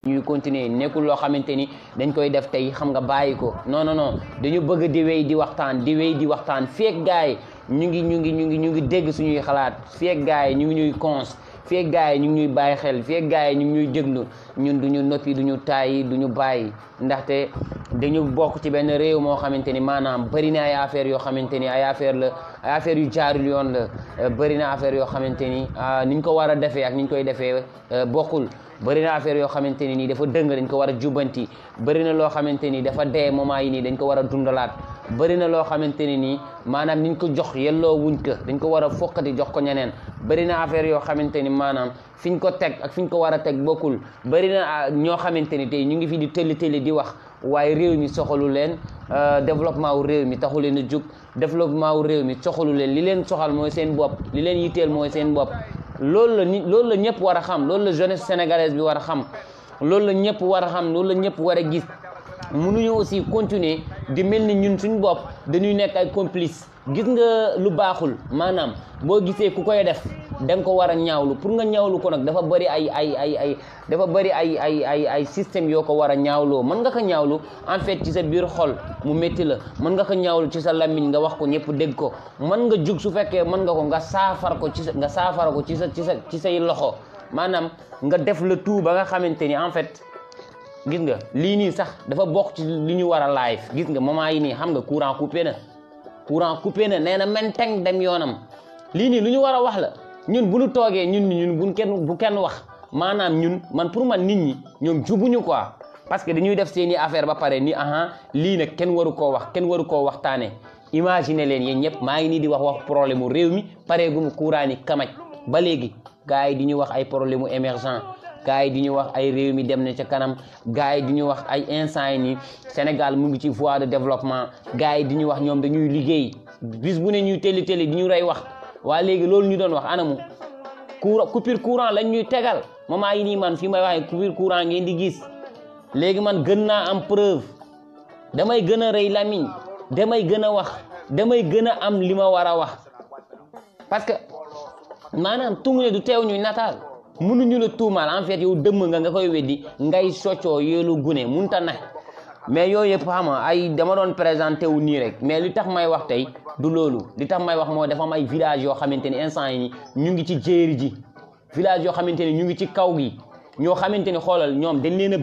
ñuy continuer nekkul loo xamante ni dañ koy def tey xam nga bàyyi ko non non non dañu bëgg di wéy di waxtaan feek gaay ñu ngi dégg suñuy xalaat feek gaay ñu ngi ñuy cons feek gaay ñu ngi ñuy bàyyi xel feek gaay ñu ngi ñuy déglu ñun duñu noppi duñu tàyyi duñu bàyyi ndaxte dañu bokk ci benn réew moo xamante ni maanaam bëri na ay affaire yoo xamante ni ay affaire yu jaarul yoon la bëri na affaire yoo xamante ni niñ ko war a defee ak niñ koy defee bokkul bëri na affaire yoo xamante ni nii dafa dëng dañ ko war a jubbanti bëri na loo xamante ni dafa dee moment yi nii dañ ko war a dundalaat bëri na loo xamante ni nii maanaam niñ ko jox yelloo wuñ ko dañ ko war a fokkati jox ko ñeneen bëri na affaire yoo xamante ni maanaam fiñ ko teg ak fiñ ko war a teg bokkul bëri na ñoo xamante ni tey ñu ngi fi di tëlli di wax waaye réew mi soxalu leen développement wu réew mi taxu leen a jug développement wu réew mi soxalu leen li leen soxal mooy seen bopp li leen yitteel mooy seen bopp loolu la ñëpp war a xam loolu la jeunesse sénégalaise bi war a xam loolu la ñëpp war a xam loolu la ñëpp war a gis mënuñu aussi continuer di mel ni ñun suñu bopp dañuy nekk ay complice gis nga lu baaxul maanaam boo gisee ku koy def da nga ko war a ñaawlu pour nga ñaawlu ko nag dafa bëri ay système yoo ko war a ñaawloo mën nga ko ñaawlu en fait ci sa biir xol mu métti la mën nga ko ñaawlu ci sa làmmiñ nga wax ko ñëpp dégg ko mën nga jug su fekkee mën nga ko nga saafara ko ci say loxo maanaam nga def le tout ba nga xamante ni en fait gis nga lii nii sax dafa bokk ci li ñu war a live gis nga moment yi nii xam nga courant coupé na nee na menteng dem yoonam lii nii lu ñu war a wax la ñun bu ñu toogee ñun bu kenn wax maanaam pour man nit ñi ñoom jubuñu quoi parce que dañuy def seeni affaire ba pare ni lii nag kenn waru koo waxtaane imagine leen yéen ñëpp maa ngi nii di wax problème mu réew mi pareegum courant ni kamaj ba léegi gars yi di ñu wax ay problème mu émergent gars yi di ñu wax ay réew mi dem na ca kanam gars yi di ñu wax ay instant yi nii Sénégal mu ngi ci voie de développement gars yi di ñu wax ñoom dañuy liggéey bis bu ne ñuy télé di ñu rey wax waa léegi loolu ñu doon wax anamu coupure courant lañ ñuy tegal moment yi nii man fi may waxee coupure courant ngeen di gis léegi man gën naa am preuve damay gën a rëy lamiñ damay gën a wax damay gën a am li ma war a wax parce que maanaam tungu ne du teew ñuy nataal mënuñu la tuumaal en fait yow dëmm nga koy weddi ngay soccoo yoolu gune munta na mais yooyu yëpp xam nga ay dama doon présenté wu nii rek mais li tax may wax tey du loolu li tax may wax moo dafa am ay village yoo xamante ni instant yi ni ñu ngi ci jéeri ji village yoo xamante ni ñu ngi ci kaw gi ñoo xamante ni xoolal ñoom dañ leen a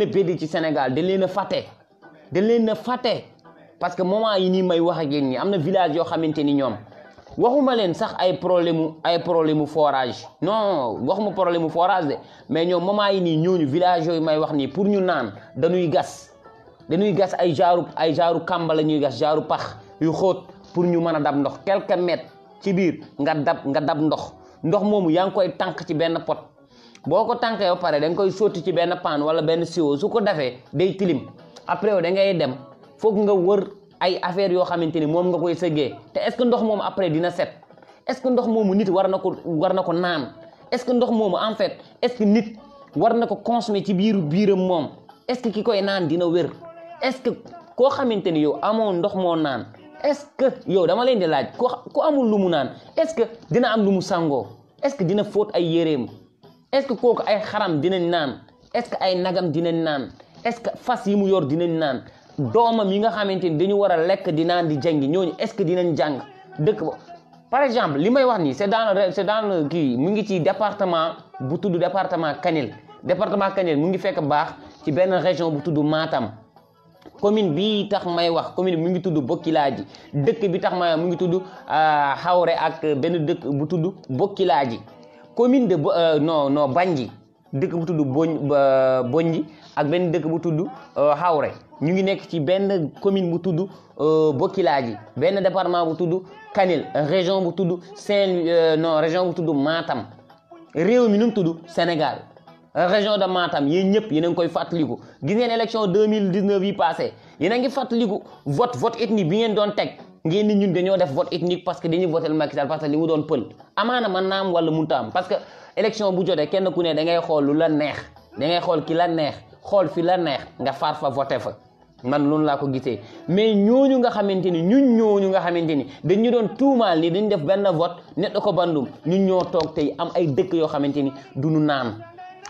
beddi ci Sénégal dañ leen a fàtte parce que moment yi nii may wax ak yéen ñi am na village yoo xamante ni ñoom waxuma leen sax ay problème mu forage non waxuma problème mu forage de mais ñoom moment yi nii ñooñu village yooyu may wax nii pour ñu naan dañuy gas ay jaaru kamba la ñuy gas jaaru pax yu xóot pour ñu mën a dab ndox quelques mètres ci biir nga dab ndox moomu yaa ngi koy tànk ci benn pot boo ko tànkee ba pare da nga koy sotti ci benn paan wala benn siwo su ko defee day tilim après yow da ngay dem foog nga wër ay affaire yoo xamante ni moom nga koy sëggee te est-ce que ndox moomu après dina set est-ce que ndox moomu nit war na ko naan est-ce que ndox moomu en fait est-ce que nit war na ko consommer ci biiram moom est-ce que ki koy naan dina wér est-ce que koo xamante ni yow amoo ndox moo naan est-ce que yow dama leen di laaj ku amul lu mu naan est-ce que dina am lu mu sangoo est-ce que dina fóot ay yéreem est-ce que kooku ay xaram dinañ naan est-ce que ay nagam dinañ naan est-ce que fas yi mu yor dinañ naan doomam yi nga xamante ni dañu war a lekk di naan di jàngi ñooñu est-ce que dinañ jàng dëkk ba par exemple li may wax nii c'est dans le kii mu ngi ci département bu tudd département Kanel mu ngi fekk baax ci benn région bu tudd Matam commune bi tax may wax commune mu ngi tudd Bokkilaaji dëkk bi tax may mu ngi tudd Xawre ak benn dëkk bu tudd Bokkilaaji commune de Banji dëkk bu tudd Bonji ak benn dëkk bu tudd Xawre ñu ngi nekk ci benn commune bu tudd Bokkilaaji benn département bu tudd Kanel région bu tudd région bu tudd Matam réew mi nu mu tudd Sénégal région de Matam yéen ñëpp yéen a ngi koy fàttaliku gis ngeen élection 2019 yi passé yéen a ngi fàttaliku vote ethnique bi ngeen doon teg ngeen ni ñun dañoo def vote ethnique parce que dañuy voté Macky Sall parce que li mu doon pël amaana man naam wala munta am parce que élection bu jotee kenn ku ne da ngay xool lu la neex da ngay xool ki la neex xool fi la neex nga far fa voté fa man loolu laa ko gisee mais ñooñu nga xamante ni ñooñu nga xamante ni dañu doon tuumaal ni dañ def benn vote net ko bandum ñun ñoo toog tey am ay dëkk yoo xamante ni duñu naan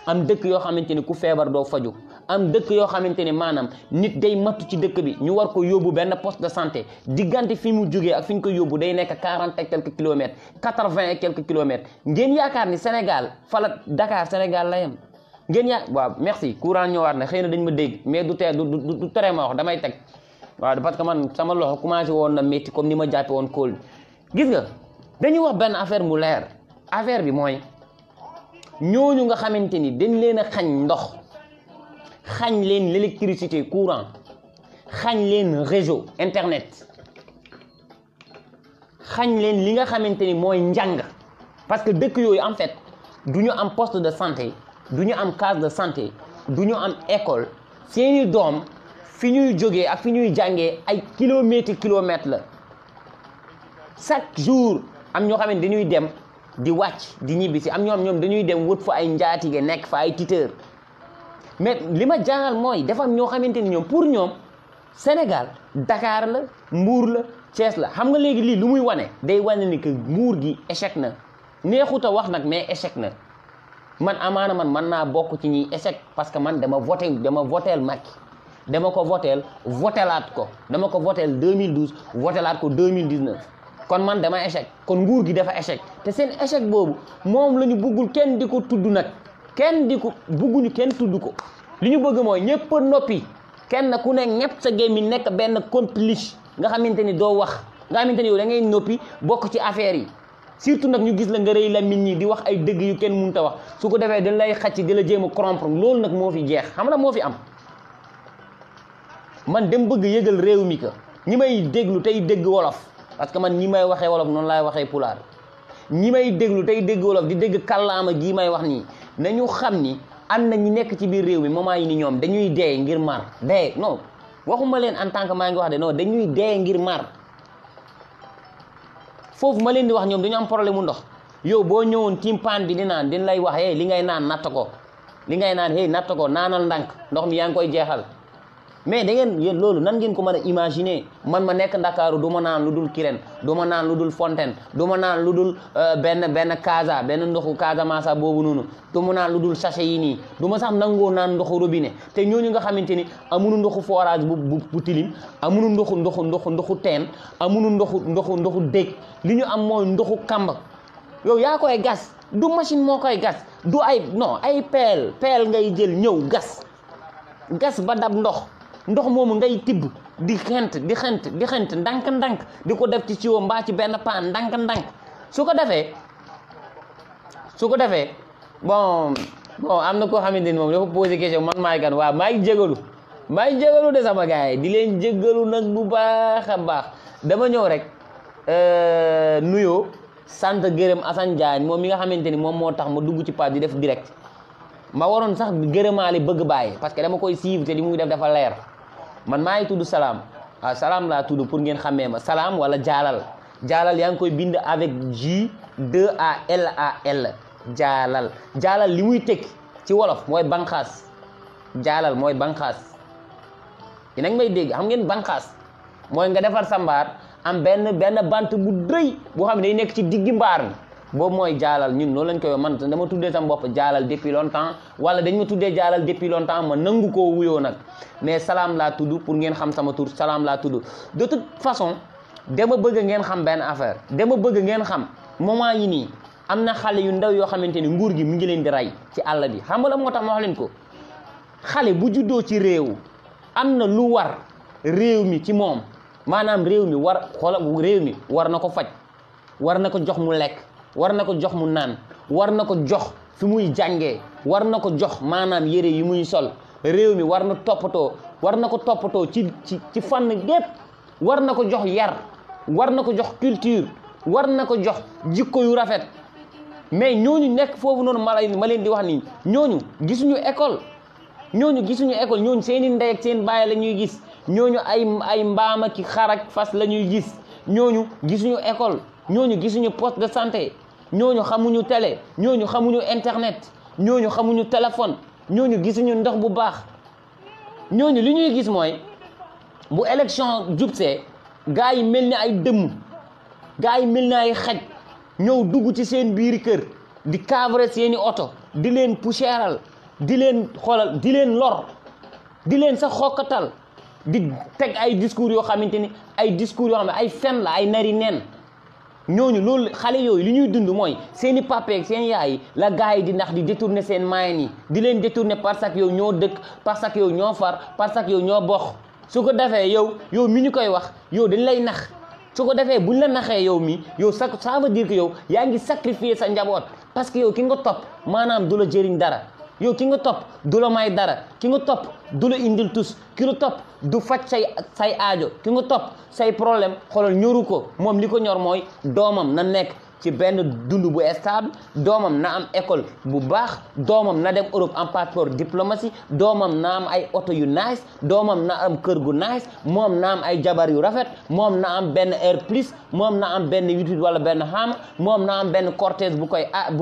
am dëkk yoo xamante ni ku feebar doo faju am dëkk yoo xamante ni maanaam nit day mattu ci dëkk bi ñu war ko yóbbu benn poste de santé diggante fi mu jógee ak fi ñu ko yóbbu day nekk 40 et quelques kilomètres 80 et quelques kilomètres ngeen yaakaar ni Sénégal fala Dakar Sénégal la yem ngeen waaw merci courant ñëwaat na xëy na dañ ma dégg mais du tere ma wax damay teg waaw parce que man sama loxo commencé woon na métti comme ni ma jàppe woon kóol gis nga dañuy wax benn affaire mu leer affaire bi mooy ñooñu nga xamante ni dañ leen a xañ ndox xañ leen l'électricité courant xañ leen réseau internet xañ leen li nga xamante ni mooy njàng parce que dëkk yooyu en fait du ñu am poste de santé du ñu am case de santé du ñu am école seeni doom fi ñuy jógee ak fi ñuy jàngee ay kilomètres la chaque jour am ñoo xamante dañuy dem di wàcc di ñibbisi am ñoom dañuy dem wut fa ay njaatige nekk fa ay tuteur mais li ma jaaxal mooy dafa am ñoo xamante ni ñoom pour ñoom Sénégal Dakar la Mbour la Thiès la xam nga léegi lii lu muy wane day wane ni que nguur gi échec na neexut a wax nag mais échec na man amaana man naa bokk ci ñi échec parce que man dama voteel Macky dama ko votelaat ko dama ko voteel 2012 votelaat ko 2019 kon man dama échec kon nguur gi dafa échec te seen échec boobu moom la ñu bëggul kenn di ko tudd nag bëgguñu kenn tudd ko li ñu bëgg mooy ñëpp noppi kenn ku ne ñëpp sa gémmiñ nekk benn complice nga xamante ni doo wax nga xamante ni yow da ngay noppi bokk ci affaire yi surtout nag ñu gis la nga rëy la nit ñi di wax ay dëgg yu kenn mënut a wax su ko defee dañ lay xacc di la jéem a corrompre loolu nag moo fi jeex xam na moo fi am man dem bëgg yëgal réew mi ka ñi may déglu tey dégg wolof parce que man ñi may waxee wolof noonu laay waxee pulaar ñi may déglu tey dégg wolof di dégg kàllaama gii may wax nii nañu xam ni am na ñi nekk ci biir réew mi moment yi ni ñoom dañuy dee ngir mar dee non waxuma leen en tant que maa ngi wax de non dañuy dee ngir mar foofu ma leen di wax ñoom dañu am problème mu ndox yow boo ñëwoon tiim paan bi di naan dañ lay wax li ngay naan natt ko li ngay naan natt ko naanal ndànk ndox mi yaa ngi koy jeexal mais da ngeen yéen loolu nan ngeen ko mën a imaginer man ma nekk Ndakaaru du ma naan lu dul Kirène du ma naan lu dul Fontaine du ma naan lu dul benn Casa benn ndoxu Casamance boobu noonu du ma naan lu dul sachet yi nii du ma sax nangoo naan ndoxu robinet te ñooñu nga xamante ni amuñu ndoxu forage bu tilim amuñu ndoxu teen amuñu ndoxu déeg li ñu am mooy ndoxu kàmb yow yaa koy gas du machine moo koy gas du ay peel ngay jël ñëw gas ba dab ndox moomu ngay tibb di xent ndànk di ko def ci siwo mbaa ci benn paan ndànk su ko defee bon am na koo xamante ni moom dafa posé question man maay kan waaw maay jégalu de sama gars yi di leen jégalu nag bu baax a baax dama ñëw rek nuyoo sant gërëm Assane Diagne moom mi nga xamante ni moom moo tax ma dugg ci page di def direct ma waroon sax gërëmaale bëgg bàyyi parce que dama koy suivre te li muy def dafa leer man maa ngi tudd Salam Salam laa tudd pour ngeen xàmmee ma Salam wala Jaalal yaa ngi koy bind avec J2ALAL Jaalal li muy tekki ci wolof mooy banqaas Jaalal mooy banqaas yéen a ngi may dégg xam ngeen banqaas mooy nga defar sa mbaar am benn bant bu rëy boo xam ne day nekk ci diggi mbaar mi boobu mooy Jaalal ñun loolu lañ koy man dama tuddee sama bopp Jaalal depuis longtemps wala dañ ma tuddee Jaalal depuis longtemps ma nangu koo wuyoo nag mais Salam laa tudd pour ngeen xam sama tur Salam laa tudd de toute façon dama bëgg ngeen xam benn affaire dama bëgg ngeen xam moment yi nii am na xale yu ndaw yoo xamante ni nguur gi mu ngi leen di rey ci àll bi xam nga la moo tax ma wax leen ko xale bu juddoo ci réew am na lu war réew mi ci moom maanaam réew mi war na ko faj war na ko jox mu lekk war na ko jox mu naan war na ko jox fi muy jàngee war na ko jox maanaam yére yi muy sol réew mi war na ko toppatoo ci fànn gépp war na ko jox yar war na ko jox culture war na ko jox jikko yu rafet mais ñooñu nekk foofu noonu ma leen di wax nii ñooñu gisuñu école ñooñu seeni ndey ak seen baay la ñuy gis ñooñu ay mbaama ki xarak fas la ñuy gis ñooñu gisuñu école ñooñu gisuñu poste de santé ñooñu xamuñu télé ñooñu xamuñu internet ñooñu xamuñu téléphone ñooñu gisuñu ndox bu baax ñooñu li ñuy gis mooy bu élection jubsee gaa yi mel ni ay dëmm gaa yi mel ni ay xaj ñëw dugg ci seen biiri kër di cadre seeni oto di leen poussiéral di leen xoolal di leen lor di leen sax xokkatal di teg ay discours yoo xamante ni ay discours yoo xam ne ay fen la ay nari neen ñooñu loolu xale yooyu li ñuy dund mooy seeni papa ak seen yaay yi la gars yi di ndax di détourner seen moyens yi di leen détourner parce que yow ñoo dëkk parce que yow ñoo far parce que yow ñoo bokk su ko defee yow mi ñu koy wax yow dañ lay nax su ko defee buñ la naxee yow mi yow ça veut dire que yow yaa ngi sacrifier sa njaboot parce que yow ki nga topp maanaam du la jëriñ dara yow ki nga topp du la may dara ki nga topp du la indil tus ki nga topp du faj say aajo ki nga topp say problème xoolal ñoru ko moom li ko ñor mooy doomam na nekk ci benn dund bu stable doomam na am école bu baax doomam na dem Europe en passeport diplomatie doomam na am ay oto yu nice doomam na am kër gu nice moom na am ay jabar yu rafet moom na am benn air plus moom na am benn YouTube wala benn xaama moom na am benn cortège bu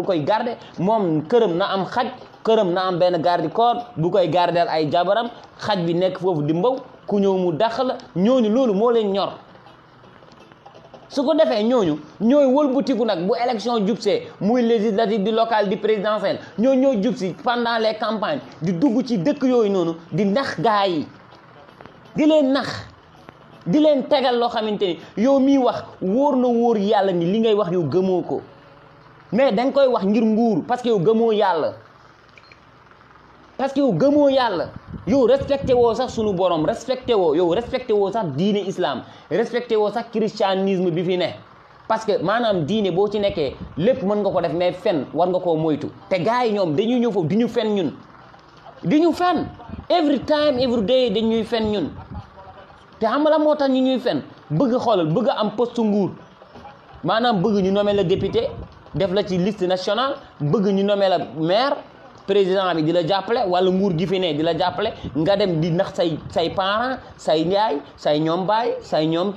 koy garder moom këram na am xaj këram na am benn garde corps bu koy gardeel ay jabaram xaj bi nekk foofu di mbaw ku ñëw mu dàq la ñooñu loolu moo leen ñor su ko defee ñooñu ñooy wëlbatiku nag bu élection jubsee muy législative di local di présidentielle ñooy jubsi pendant les campagnes di dugg ci dëkk yooyu noonu di nax gaa yi di leen nax di leen tegal loo xamante ni yow miy wax wóor na wóor yàlla ni li ngay wax yow gëmoo ko mais danga koy wax ngir nguur parce que yow gëmoo yàlla parce que yow gëmoo yàlla yow respecté woo sax sunu borom respecté woo sax diine islam respecté woo sax christianisme bi fi ne parce que maanaam diine boo ci nekkee lépp mën nga ko def mais fen war nga koo moytu te gars yi ñoom dañuy ñëw foofu di ñu fen ñun di ñu fen every time every day dañuy fen ñun te xam nga la moo tax ñu ñuy fen bëgg xoolal bëgg am poste nguur maanaam bëgg ñu nommer la député def la ci liste nationale bëgg ñu nommer la maire président bi di la jàppale wala nguur gi fi ne di la jàppale nga dem di nax say parents say yaay say ñoom baay say ñoom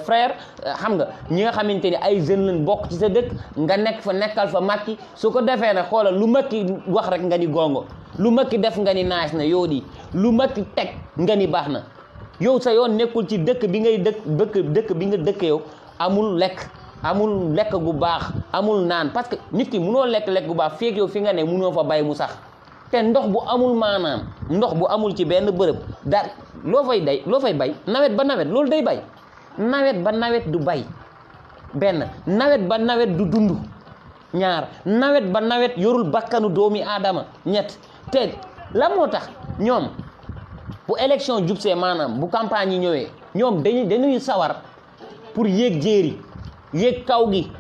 frère xam nga ñi nga xamante ni ay jeunes lañ bokk ci sa dëkk nga nekk fa nekkal fa Macky su ko defee ne xoolal lu Macky wax rek nga ni gongo lu Macky def nga ni naaj na yow di lu Macky teg nga ni baax na yow sa yoon nekkul ci dëkk bi ngay dëkk bi nga dëkk yow amul lekk gu baax amul naan parce que nit ki munoo lekk gu baax feeg yow fi nga ne munoo fa bay mu sax te ndox bu amul maanaam ndox bu amul ci benn bërëb daal loo fay bay nawet ba nawet loolu day bay nawet ba nawet du bay benn nawet ba nawet du dund ñaar nawet ba nawet yorul bakkanu doomi aadama ñett te la moo tax ñoom bu élection jubsee maanaam bu campagne yi ñëwee ñoom dañuy sawar pour yéeg jéeri yéeg kaw gi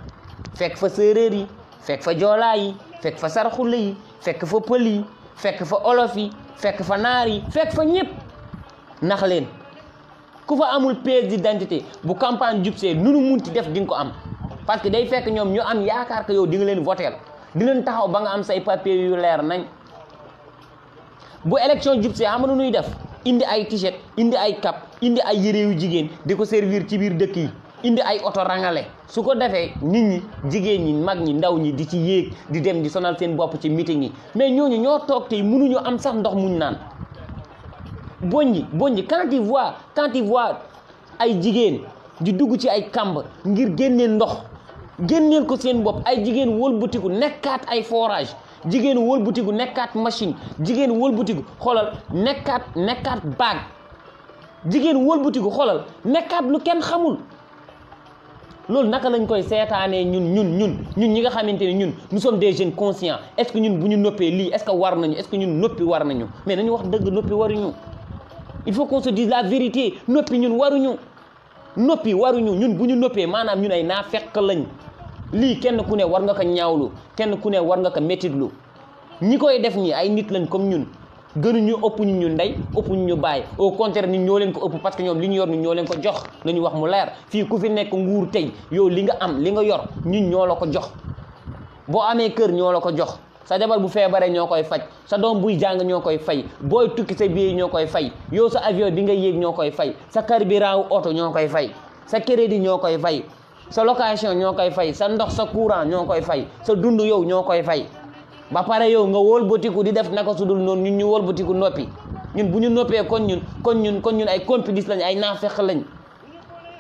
fekk fa séeréer yi fekk fa joolaa yi fekk fa sarxule yi fekk fa pël yi fekk fa olof yi fekk fa naar yi fekk fa ñëpp nax leen ku fa amul pièce d'identité bu campagne jubsee nu nu munti def di nga ko am parce que day fekk ñoom ñu am yaakaar que yow di nga leen voteel di leen taxaw ba nga am say papier yu leer nañ bu élection jubsee xam nga nuy def indi ay t-shirt indi ay cap indi ay yére yu jigéen di ko servir ci biir dëkk yi indi ay oto rangale su ko defee nit ñi jigéen ñi mag ñi ndaw ñi di ci yéeg di dem di sonal seen bopp ci meeting yi mais ñooñu ñoo toog tey mënuñu am sax ndox muñ naan boññi quand il voit ay jigéen di dugg ci ay kamb ngir génneel ndox génneel ko seen bopp ay jigéen wëlbatiku nekkaat ay forage jigéen wëlbatiku nekkaat machine jigéen wëlbatiku xoolal nekkaat baag jigéen wëlbatiku xoolal nekkaat lu kenn xamul loolu naka lañ koy seetaanee ñun ñi nga xamante ne ñun nous sommes des jeunes conscients est-ce que ñun bu ñu noppee lii est-ce que war nañu est-ce que ñun noppi war nañu mais nañu wax dëgg noppi waruñu il faut qu'on se dise la vérité noppi ñun waruñu ñun bu ñu noppee maanaam ñun ay naafeq lañ lii kenn ku ne war nga ko ñaawlu kenn ku ne war nga ko métitlu ñi koy def ñi ay nit lañ comme ñun gënuñu ëpp ñu ndey ëpp ñu bàyyi au contraire ñun ñoo leen ko ëpp parce que ñoom li ñu yor ñun ñoo leen ko jox nañu wax mu leer fii ku fi nekk nguur tey yow li nga am li nga yor ñun ñoo la ko jox boo amee kër ñoo la ko jox sa jabar bu feebaree ñoo koy faj sa doom buy jàng ñoo koy fay booy tukki sa billet ñoo koy fay yow sa avion bi nga yéeg ñoo koy fay sa carburant wu oto ñoo koy fay sa crédit ñoo koy fay sa location ñoo koy fay sa ndox sa courant ñoo koy fay sa dund yow ñoo koy fay ba pare yow nga wëlbatiku di def naka sudul noonu ñun ñu wëlbatiku noppi ñun bu ñu noppee kon ñun ay complices lañ ay naafeq lañ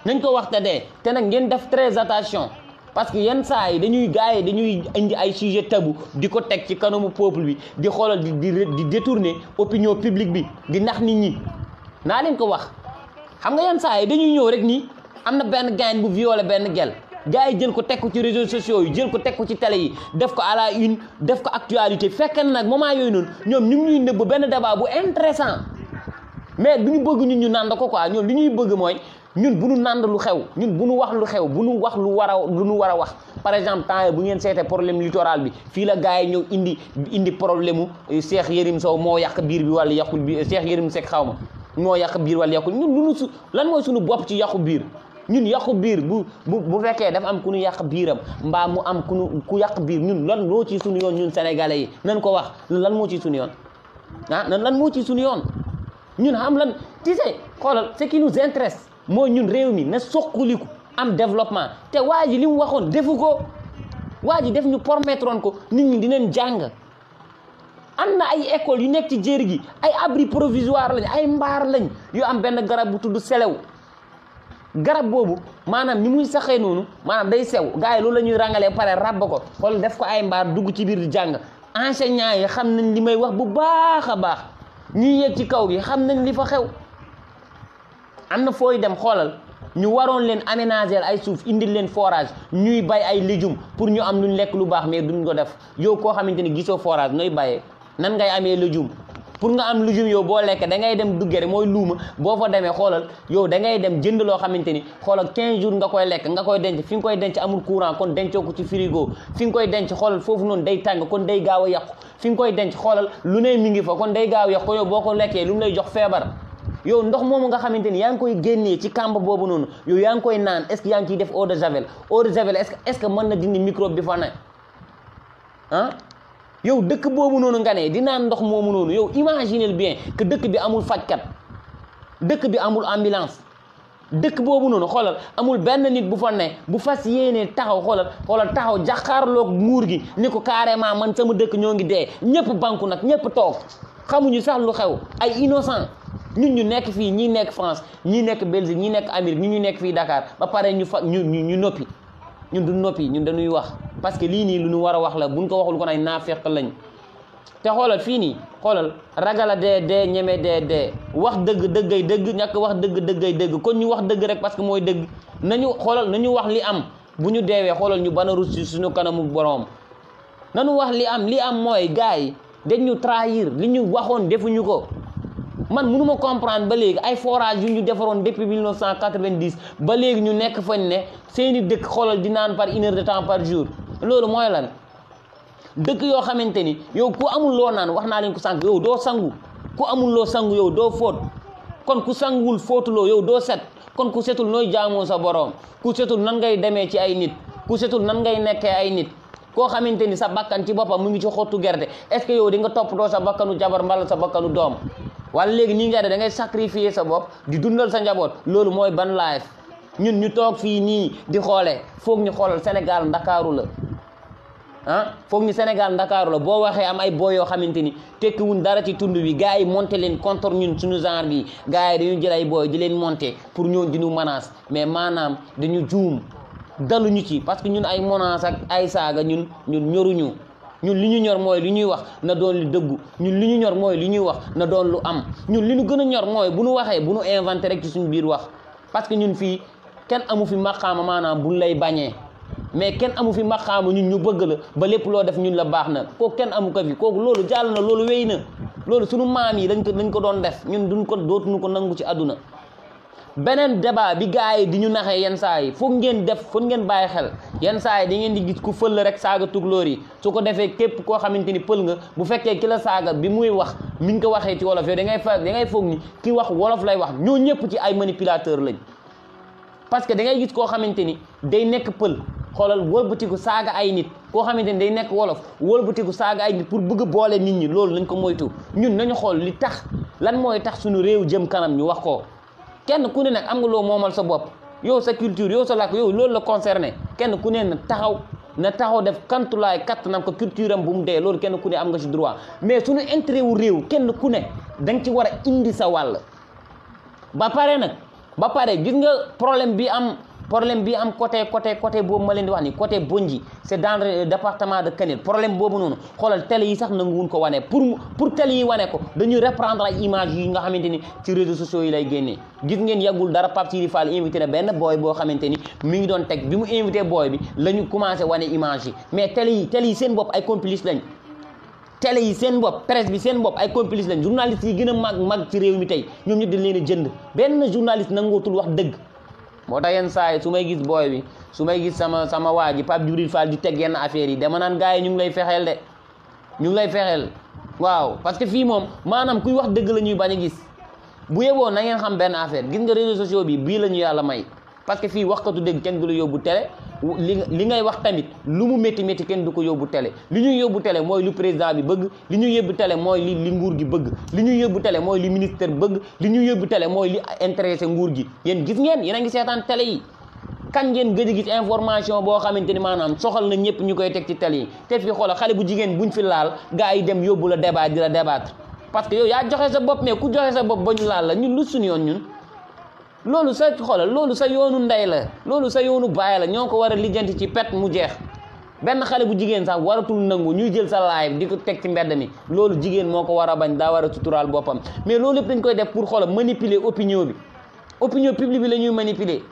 nañ ko waxtaanee te nag ngeen def très attention parce que yenn saa yi dañuy indi ay sujet tabou di ko teg ci kanamu peuple bi di xoolal di détourner opinion publique bi di nax nit ñi naa leen ko wax. xam nga yenn saa yi dañuy ñëw rek nii am na benn gain bu violé benn gel gars yi jël ko teg ko ci réseaux sociaux yi jël ko teg ko ci télé yi def ko à la une def ko actualité fekk na nag moment yooyu noonu ñoom ñu ngi ñuy nëbb benn débat bu intéressant mais du ñu bëgg ñun ñu nand ko quoi ñoom li ñuy bëgg mooy ñun bu ñu nand lu xew ñun bu ñu wax lu xew bu ñu wax lu ñu war a wax. par exemple temps yi bu ngeen seetee problème littoral bi fii la gars yi ñëw indi problème mu Cheikh Yérim Sow moo yàq biir bi wala yàqul bi Cheikh Yérim Seck xaw ma moo yàq biir wala yàqul ñun lan mooy suñu bopp ci yàqu biir. ñun yàqu biir bu fekkee dafa am ku ñu yàq biiram mbaa mu am ku yàq biir ñun lan moo ci suñu yoon ñun sénégalais yi nañ ko wax lan moo ci suñu yoon lan moo ci suñu yoon ñun xam lan tu sais xoolal ce qui nous intéresse mooy ñun réew mi na soqaliku am développement te waa ji li mu waxoon defu ko waa ji def ñu permettre ko nit ñi dinañ jàng am na ay école yu nekk ci jéeri gi ay abri provisoire lañ ay mbaar lañ yu am benn garab bu tudd selew garab boobu maanaam ni muy saxee noonu maanaam day sew gars yi loolu la ñuy rangalee pare rabb ko xool def ko ay mbaar dugg ci biir di jàng enseignants yi xam nañ li may wax bu baax a baax ñuy yegg ci kaw gi xam nañ li fa xew am na fooy dem xoolal ñu waroon leen aménager ay suuf indil leen forage ñuy bay ay légumes pour ñu am luñ lekk lu baax mais duñ ko def yow koo xamante ni gisoo forage nooy bayee nan ngay amee légumes pour nga am légumes yow boo lekk da ngay dem duggere mooy luuma boo fa demee xoolal yow da ngay dem jënd loo xamante ni xoolal 15 jours nga koy lekk nga koy denc fi nga koy denc amul courant kon dencoo ko ci frigo fi nga koy denc xoolal foofu noonu day tàng kon day gaaw a yàqu fi nga koy denc xoolal lu ne mi ngi fa kon day gaaw a yàqu yow boo ko lekkee lu mu lay jox feebar yow ndox moomu nga xamante ni yaa ngi koy génnee ci kàmb boobu noonu yow yaa ngi koy naan est-ce que yaa ngi ciy def eau de javel est-ce que mën na dindi microbe bi fa ne yow dëkk boobu noonu nga ne di naan ndox moomu noonu yow imaginez bien que dëkk bi amul fajkat dëkk bi amul ambulance dëkk boobu noonu xoolal amul benn nit bu fa ne bu fas yéenee taxaw xoolal taxaw jàkkaarloog nguur gi ni ko carrément man sama dëkk ñoo ngi dee ñëpp banku nag ñëpp toog xamuñu sax lu xew ay innocent ñun ñu nekk fii ñii nekk France ñii nekk Belgique ñii nekk Amérique ñu nekk fii Dakar ba pare ñu noppi ñun du noppi ñun dañuy wax parce que lii nii lu ñu war a wax la buñ ko waxul kon ay naafeq lañ te xoolal fii nii xoolal ragala dee ñeme dee wax dëgg dëggay dëgg ñàkk wax dëgg dëggay dëgg kon ñu wax dëgg rek parce que mooy dëgg nañu wax li am bu ñu deewee xoolal ñu bana rus ci suñu kanamu boroom nañu wax li am mooy gars yi dañu trahir li ñu waxoon defuñu ko man mënuma comprendre ba léegi ay forage yu ñu defaroon depuis 1990 ba léegi ñu nekk fañ ne seeni dëkk xoolal di naan par 1 heure de temps par jour loolu mooy lan dëkk yoo xamante ni yow ku amul loo naan wax naa leen ko sànq yow doo sangu ku amul loo sangu yow doo fóot kon ku sanguwul fóotuloo yow doo set kon ku setul nooy jaamoo sa boroom ku setul nan ngay demee ci ay nit ku setul nan ngay nekkee ay nit koo xamante ni sa bakkan ci boppam mu ngi ci xottu gerte est-ce que yow di nga toppatoo sa bakkanu jabar mbala sa bakkanu doom wala léegi nii nga da ngay sacrifier sa bopp di dundal sa njaboot loolu mooy ban life ñun ñu toog fii nii di xoolee foog ñu xoolal Sénégal ndakaaru la foog ñu Sénégal ndakaaru la boo waxee am ay boo yoo xamante ni tekkiwuñ dara ci tund wi gars yi monté leen contre ñun suñu genre bi gars yi dañu jël ay booy di leen monté pour ñoon di ñu menace mais maanaam dañu juum daluñu ci parce que ñun ay menace ak ay saaga ñun ñoruñu ñun li ñu ñor mooy li ñuy wax na doon lu dëggu ñun li ñu ñor mooy li ñuy wax na doon lu am ñun li ñu gën a ñor mooy bu ñu waxee bu ñu inventé rek ci suñu biir wax parce que ñun fii kenn amu fi maqaama maanaam buñ lay bañee mais kenn amu fi maqaama ñun ñu bëgg la ba lépp loo def ñun la baax na kooku kenn amu ko fi kooku loolu jàll na loolu wéy na loolu suñu maam yi dañ ko doon def ñun dootuñu ko nangu ci àdduna beneen débat bi gars yi di ñu naxee yenn saa yi foog ngeen bàyyi xel yenn saa yi da ngeen di gis ku fël rek saaga tukulóor yi su ko defee képp koo xamante ni pël nga bu fekkee ki la saaga bi muy wax mi ngi ko waxee ci wolof yow da ngay foog ni ki wax wolof lay wax ñoo ñëpp ci ay manipulateur lañ parce que da ngay gis koo xamante ni day nekk pël xoolal wëlbatiku saaga ay nit koo xamante ni day nekk wolof wëlbatiku saaga ay nit pour bëgg boole nit ñi loolu nañ ko moytu ñun nañu xool li tax lan mooy tax suñu réew jëm kanam ñu wax ko kenn ku ne nag am nga loo moomal sa bopp yow sa culture yow sa làkk yow loolu la concerné kenn ku ne na taxaw def kantulaay kattanam ko culture am bu mu dee loolu kenn ku ne am nga ci droit mais suñu intérêt wu réew kenn ku ne da nga ci war a indi sa wàll ba pare gis nga problème bi am problème bi am côté boobu ma leen di wax ni côté Bondji c'est dans le département de Kanel problème boobu noonu xoolal télé yi sax nanguwuñ ko wane pour télé yi wane ko dañuy reprendre ay images yi nga xamante ni ci réseaux sociaux yi lay génnee gis ngeen yàggul dara Pape Sidi Fall invité na benn booy boo xamante ni mi ngi doon teg bi mu invité booy bi la ñu commencé wane image yi mais télé yi seen bopp ay complices lañ télé yi seen bopp presse bi seen bopp ay complices lañ journalistes yi gën a mag ci réew mi tey ñoom ñëpp dañ leen a jënd benn journaliste nangootul wax dëgg moo tax yenn saa yi su may gis booy bi su may gis sama waa ji Pape Djibril Fall di teg yenn affaires yi dama naan gars yi ñu ngi lay fexeel de ñu ngi lay fexeel waaw parce que fii moom maanaam kuy wax dëgg la ñuy bañ a gis bu yeboo na ngeen xam benn affaire gis nga réseaux sociaux bi bii la ñu yàlla may parce que fii waxkatu dëgg kenn du la yóbbu télé li ngay wax tamit lu mu métti kenn du ko yóbbu télé li ñuy yóbbu télé mooy lu président bi bëgg li ñuy yóbbu télé mooy li nguur gi bëgg li ñuy yóbbu télé mooy li ministère bëgg li ñuy yóbbu télé mooy li intéressé nguur gi yéen gis ngeen yéen a ngi seetaan télé yi kañ ngeen gëj a gis information boo xamante ni maanaam soxal na ñëpp ñu koy teg ci télé yi te fi xoolal xale bu jigéen buñ fi laal gars yi dem yóbbu la débat di la débattre parce que yow yaa joxe sa bopp mais ku joxe sa bopp ba ñu laal la ñun lu suñu yoon ñun loolu sa xoolal loolu sa yoonu ndey la loolu sa yoonu baay la ñoo ko war a lijjanti ci pet mu jeex benn xale bu jigéen sax waratul nangu ñuy jël sa live di ko teg ci mbedd mi loolu jigéen moo ko war a bañ daa war a suturaal boppam mais loolu lépp dañ koy def pour xoolal manipuler opinion publique bi la ñuy manipuler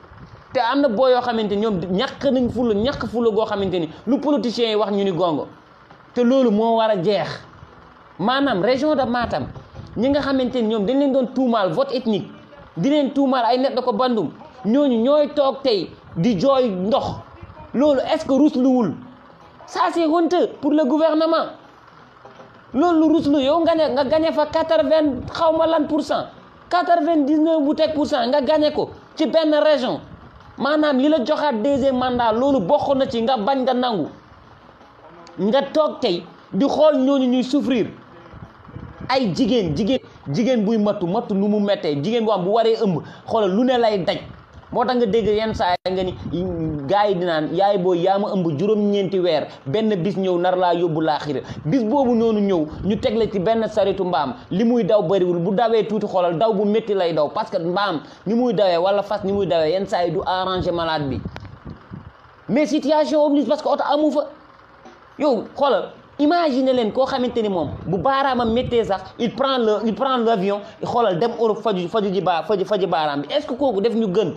te am na boo yoo xamante ni ñoom ñàkk fula goo xamante ni lu politiciens yi wax ñu ni gongo te loolu moo war a jeex maanaam région de Matam ñi nga xamante ni ñoom dañ leen doon tuumaal vote ethnique di leen tuumaal ay net da ko bandum ñooñu ñooy toog tey di jooy ndox loolu est-ce que rusluwul ça c'est honteux pour le gouvernement loolu ruslu yow nga gagné fa 80 xaw ma lan pour cent 99 bu teg pour cent nga gagné ko ci benn région maanaam li la joxaat deuxième mandat loolu bokk na ci nga bañ nga nangu nga toog tey di xool ñooñu ñuy souffrir ay jigéen buy mattu nu mu méttee jigéen bu am bu waree ëmb xoolal lu ne lay daj moo tax nga dégg yenn saa nga ni gars yi dinaan yaay booy yaa ma ëmb juróom-ñeenti weer benn bis ñëw nar laa yóbbu laaxira bis boobu noonu ñëw ñu tegle ci benn saritu mbaam li muy daw bëriwul bu dawee tuuti xoolal daw bu métti lay daw parce que mbaam ni muy dawee wala fas ni muy dawee yenn saa yi du arranger malade bi mais situation oblige parce que oto amu fa yow xoolal imagine leen koo xamante ni moom bu baaraamam méttee sax il prend l'avion xoolal dem Europe faji baaraam bi est-ce que kooku def ñu gën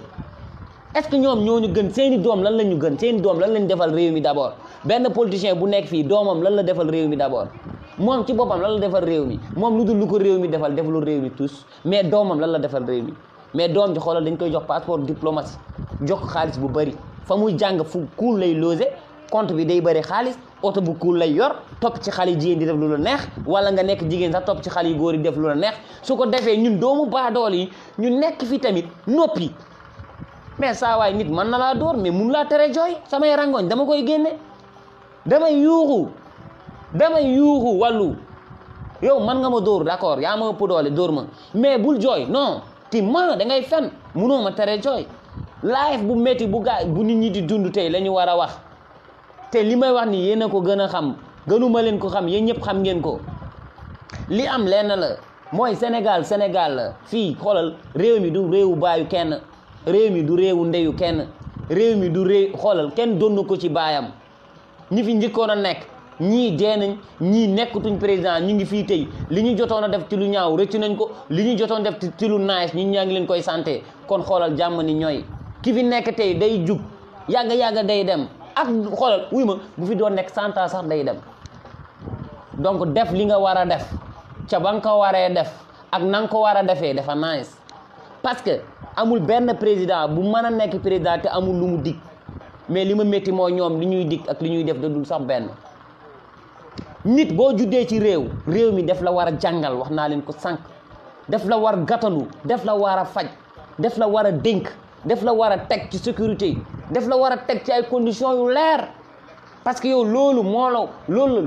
est-ce que ñoom ñoo ñu gën seeni doom lan la ñu gën seeni doom lan lañ defal réew mi d'abord benn politicien bu nekk fii doomam lan la defal réew mi d'abord moom ci boppam lan la defal réew mi moom lu dul lu ko réew mi defalul réew mi tous mais doomam lan la defal réew mi mais doom ji xoolal dañ koy jox passeport diplomatie jox ko xaalis bu bëri fa muy jàng fu cool lay loger compte bi day bëri xaalis oto bu cool lay yor topp ci xale jigéen di def lu la neex wala nga nekk jigéen sax topp ci xale yu góor yi def lu la neex su ko defee ñun doomu baadool yi ñu nekk fi tamit noppi mais saa waay nit mën na laa dóor mais mun laa tere jooy samay rangoñ dama koy génne damay yuuxu wàllu yow man nga ma dóor d'accord yaa ma ëpp doole dóor ma mais bul jooy non ti ma da ngay fen munoo ma tere jooy life bu métti bu nit ñi di dund tey la ñu war a wax te li may wax ni yéen a ko gën a xam gënuma leen ko xam yéen ñëpp xam ngeen ko li am lenn la mooy Sénégal la fii xoolal réew mi du réewu baayu kenn réew mi du réewu ndeyu kenn réew mi du réew xoolal kenn donn ko ci baayam ñi fi njëkkoon a nekk ñii dee nañ ñii nekkatuñ président ñu ngi fii tey li ñu jotoon a def ci lu ñaaw rëcc nañ ko li ñu jotoon def ci lu nice ñi ñaa ngi leen koy santé kon xoolal jàmm ni ñooy ki fi nekk tey day jug yàgga day dem ak xoolal wuy ma bu fi doon nekk 100 ans sax day dem donc def li nga war a def ca ba nga ko waree def ak na nga ko war a defee dafa nice parce que amul benn président bu mën a nekk président te amul lu mu dig mais li ma métti moo ñoom li ñuy dig ak li ñuy def da dul sax benn nit boo juddee ci réew mi def la war a jàngal wax naa leen ko sànq def la war gàttalu def la war a faj def la war a dénk def la war a teg ci sécurité def la war a teg ci ay conditions yu leer parce que yow loolu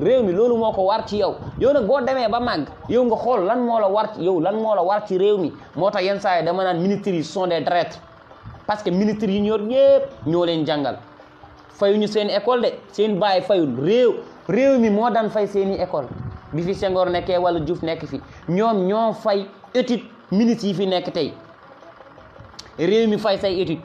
réew mi loolu moo ko war ci yow nag boo demee ba màgg yow nga xool lan moo la war ci réew mi moo tax yenn saa yi dama naan ministres yi sont des traîtres parce que ministres yi ñor ñëpp ñoo leen jàngal fayuñu seen école de seen baay fayul réew mi moo daan fay seeni école bi fi Senghor nekkee wala Diouf nekk fi ñoom ñoo fay étude ministres yi fi nekk tey réew mi fay say étude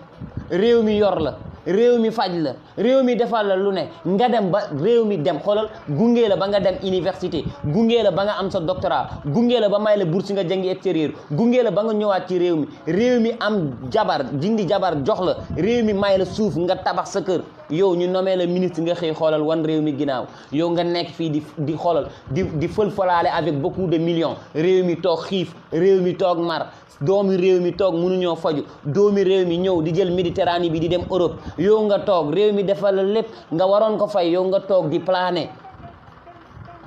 réew mi yor la réew mi faj la réew mi defal la lu ne nga dem ba réew mi dem xoolal gunge la ba nga dem université gunge la ba nga am sa doctorat gunge la ba may la bourse nga jàngi extérieur gunge la ba nga ñëwaat ci réew mi am jabar dindi jabar jox la réew mi may la suuf nga tabax sa kër yow ñu nommé la ministre nga xëy xoolal wan réew mi ginnaaw yow nga nekk fii di xoolal di fël-fëlaale avec beaucoup de millions réew mi toog xiif réew mi toog mar doomi réew mi toog mënuñoo faju doomi réew mi ñëw di jël Méditerranée bi di dem Europe yow nga toog réew mi defal la lépp nga waroon ko fay yow nga toog di plané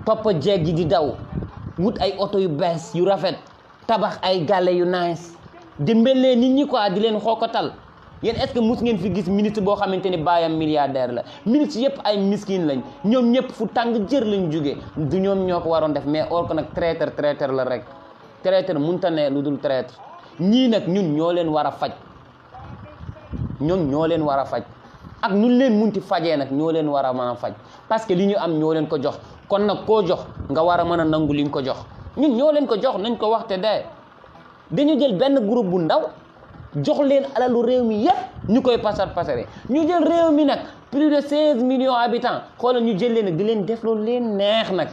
toppa jeeg ji di daw wut ay oto yu bees yu rafet tabax ay gàlle yu nice di mbellee nit ñi quoi di leen xookatal yéen est-ce que mus ngeen fi gis ministre boo xamante ni baayam milliardaire la ministre yëpp ay miskin lañ ñoom ñëpp fu tàng jër lañ jógee du ñoom ñoo ko waroon def mais or que nag traître la rek traître munta ne lu dul traître ñii nag ñun ñoo leen war a faj ñoom ñoo leen war a faj ak nun leen munti fajee nag ñoo leen war a mën a faj parce que li ñu am ñoo leen ko jox kon nag koo jox nga war a mën a nangu li nga ko jox ñun ñoo leen ko jox nañ ko waxte de dañu jël benn groupe bu ndaw jox leen alalu réew mi yépp ñu koy pasare ñu jël réew mi nag plus de 16 millions habitants xoolal ñu jël leen nag di leen def loolu leen neex nag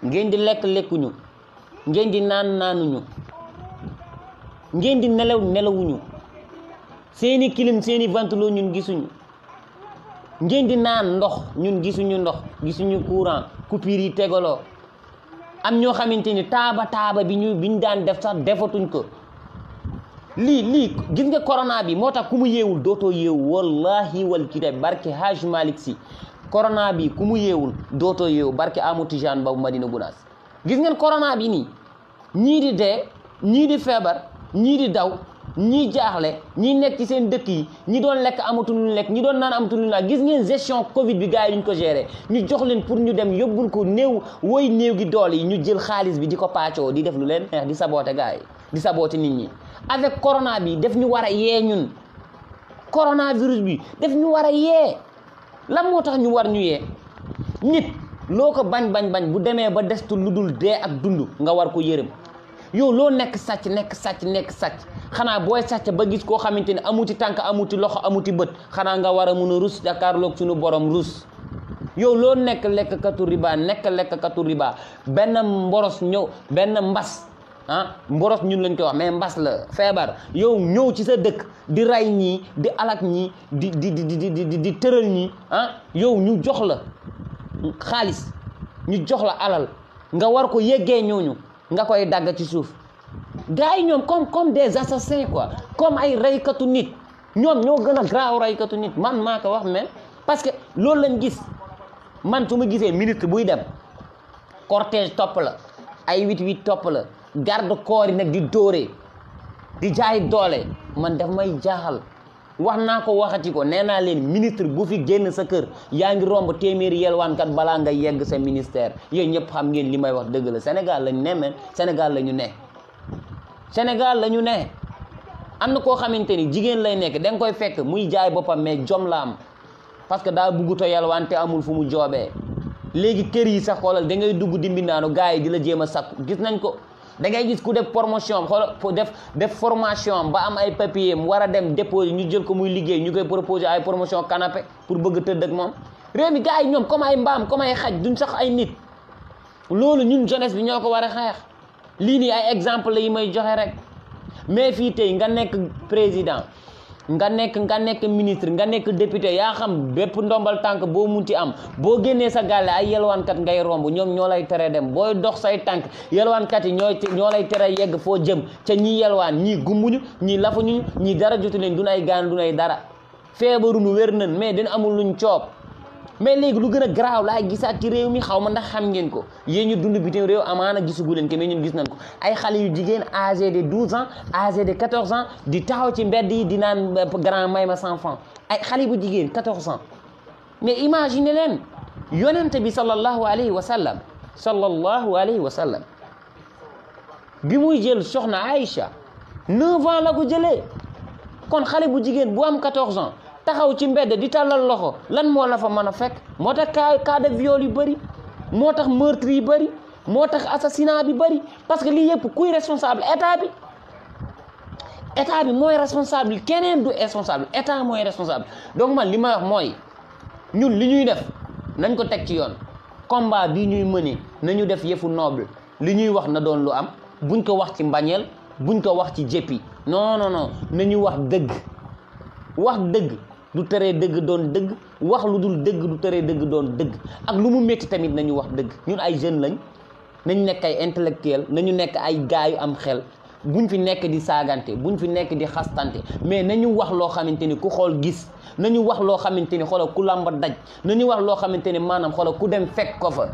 ngeen di lekkuñu ngeen di naanuñu ngeen di nelawuñu seeni clim seeni ventilo ñun gisuñu ngeen di naan ndox ñun gisuñu courant coupure yi tegaloo am ñoo xamante ni taaba bi ñu daan def sax defatuñ ko lii gis nga corona bi moo tax ku mu yeewul dootoo yeewu wallahi wal kitab barke Haj Malick Sy corona bi ku mu yeewul dootoo yeewu barke Amadou Tijane Ba Madina Gounass gis ngeen corona bi nii ñii di dee ñii di feebar ñii di daw ñii jaaxle ñii nekk ci seen dëkk yi ñi doon lekk amatul lu lekk ñi doon naan amatul lu naan gis ngeen gestion Covid bi gars yi ñu ko gérer ñu jox leen pour ñu dem yóbbul ko néew gi doole yi ñu jël xaalis bi di ko paccoo di def lu leen neex di saboter gars yi di saboter nit ñi. avec corona bi def ñu war a yee ñun coronavirus bi def ñu war a yee lan moo tax ñu war ñu yee nit loo ko bañ bu demee ba destu lu dul dee ak dund nga war ko yërëm. yow loo nekk sàcc xanaa booy sàcc ba gis koo xamante ne amuti tànk amuti loxo amuti bët xanaa nga war a mun a rus jàkkaarloog suñu borom rus yow loo nekk lekkkatu riba benn mboros ñëw benn mbas mboros ñun lañ koy wax mais mbas la feebar yow ñëw ci sa dëkk di ray ñii di alak ñii di tëral ñii yow ñu jox la xaalis ñu jox la alal nga war ko yeggee ñooñu nga koy dagg ci suuf gars yi ñoom comme des assassins quoi comme ay raykatu nit ñoom ñoo gën a graaw raykatu nit man maa ko wax même parce que loolu lañ gis man su ma gisee ministre buy dem cortège topp la ay 8-8 topp la garde corps yi nag di dóoree di jaay doole man daf may jaaxal wax naa ko waxati ko nee naa leen ministre bu fi génn sa kër yaa ngi romb téeméeri yelwaankat balaa nga yegg sa ministère yéen ñëpp xam ngeen li may wax dëgg la Sénégal lañu ne men Sénégal la ñu ne am na koo xamante ni jigéen lay nekk da nga koy fekk muy jaay boppam mais jom la am parce que daa bugguto yelwaan te amul fu mu joobee léegi kër yi sax xoolal da ngay dugg di mbindaanu gars yi di la jéem a sakku gis nañ ko da ngay gis ku def promotion xoolal def formation ba am ay papier mu war a dem déposer ñu jël ko muy liggéey ñu koy proposer ay promotion canapé pour bëgg tëdd ak moom réew mi gars yi ñoom comme ay mbaam comme ay xaj duñ sax ay nit loolu ñun jeunesse bi ñoo ko war a xeex lii nii ay exemple la yi may joxe rek mais fii tey nga nekk président nga nekk ministre nga nekk député yaa xam bépp ndombal tànk boo munti am boo génnee sa gàlle ay yelwaankat ngay romb ñoom ñoo lay tere dem booy dox say tànk yelwaankat yi ñoo lay tere yegg foo jëm ca ñii yelwaan ñii gumbuñu ñii lafuñu ñii dara jotu leen dun ay gaan dun ay dara feebarunu wér nañ mais dina amul luñ coob mais léegi lu gën a garaaw laay gisaat ci réew mi xaw ma ndax xam ngeen ko yéen ñu dund bitim réew amaana gisugu leen ko mais ñun gis nañ ko ay xale yu jigéen âgé de 12 ans âgé de 14 ans di taxaw ci mbedd yi di naan grand may ma 100 francs ay xale bu jigéen 14 ans mais imagine leen yonente bi sallallahu alayhi wa sallam bi muy jël soxna Aïcha 9 ans la ko jëlee kon xale bu jigéen bu am 14 ans taxaw ci mbedd di tàllal loxo lan moo la fa mën a fekk moo tax cas de viol yu bëri moo tax meurtre yi bëri moo tax assassinat bi bëri parce que lii yëpp kuy responsable état bi état bi mooy responsable keneen du responsable état mooy responsable donc man li ma wax mooy ñun li ñuy def nañ ko teg ci yoon combat bi ñuy mëne nañu def yëfu noble li ñuy wax na doon lu am buñ ko wax ci mbañeel buñ ko wax ci jéppi non nañu wax dëgg du teree dëgg doon dëgg wax lu dul dëgg du teree dëgg doon dëgg ak lu mu métti tamit nañu wax dëgg ñun ay jeunes lañ nañu nekk ay intellectuel nañu nekk ay gars yu am xel buñ fi nekk di saagante buñ fi nekk di xastante mais nañu wax loo xamante ni ku xool gis nañu wax loo xamante ni xoolal ku làmba daj nañu wax loo xamante ni maanaam xoolal ku dem fekk ko fa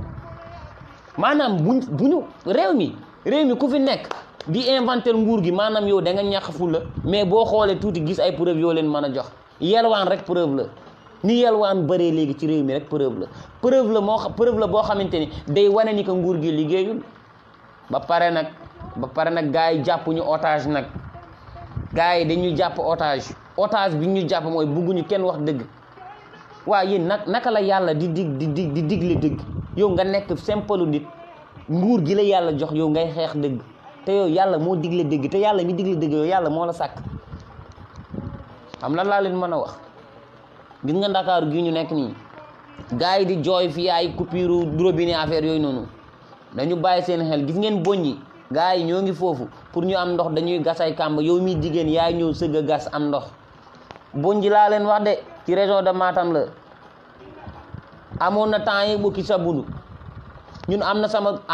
maanaam buñu réew mi ku fi nekk di inventer nguur gi maanaam yow da nga ñàkk fu la mais boo xoolee tuuti gis ay preuve yoo leen mën a jox yelwaan rek preuve la ni yelwaan bëree léegi ci réew mi rek preuve la boo xamante ni day wane ni ko nguur gi liggéeyul ba pare nag gars yi jàpp ñu otage nag gars yi dañuy jàpp otage bi ñu jàpp mooy bugguñu kenn wax dëgg waaw yéen naka la yàlla di digle dëgg yow nga nekk simple nit nguur gi la yàlla jox yow ngay xeex dëgg te yow yàlla moo digle dëgg te yàlla mi digle dëgg yow yàlla moo la sàkk xam lan laa leen mën a wax gis nga Ndakaaru gi ñu nekk nii gars yi di jooy fii ay coupure robinet affaire yooyu noonu dañu bàyyi seen xel gis ngeen boññi gars yi ñoo ngi foofu pour ñu am ndox dañuy gas ay kàmb yow mi jigéen yaay ñëw sëgg a gas am ndox boññi laa leen wax de ci région de Matam la amoon na temps yi bokki sa bundu ñun am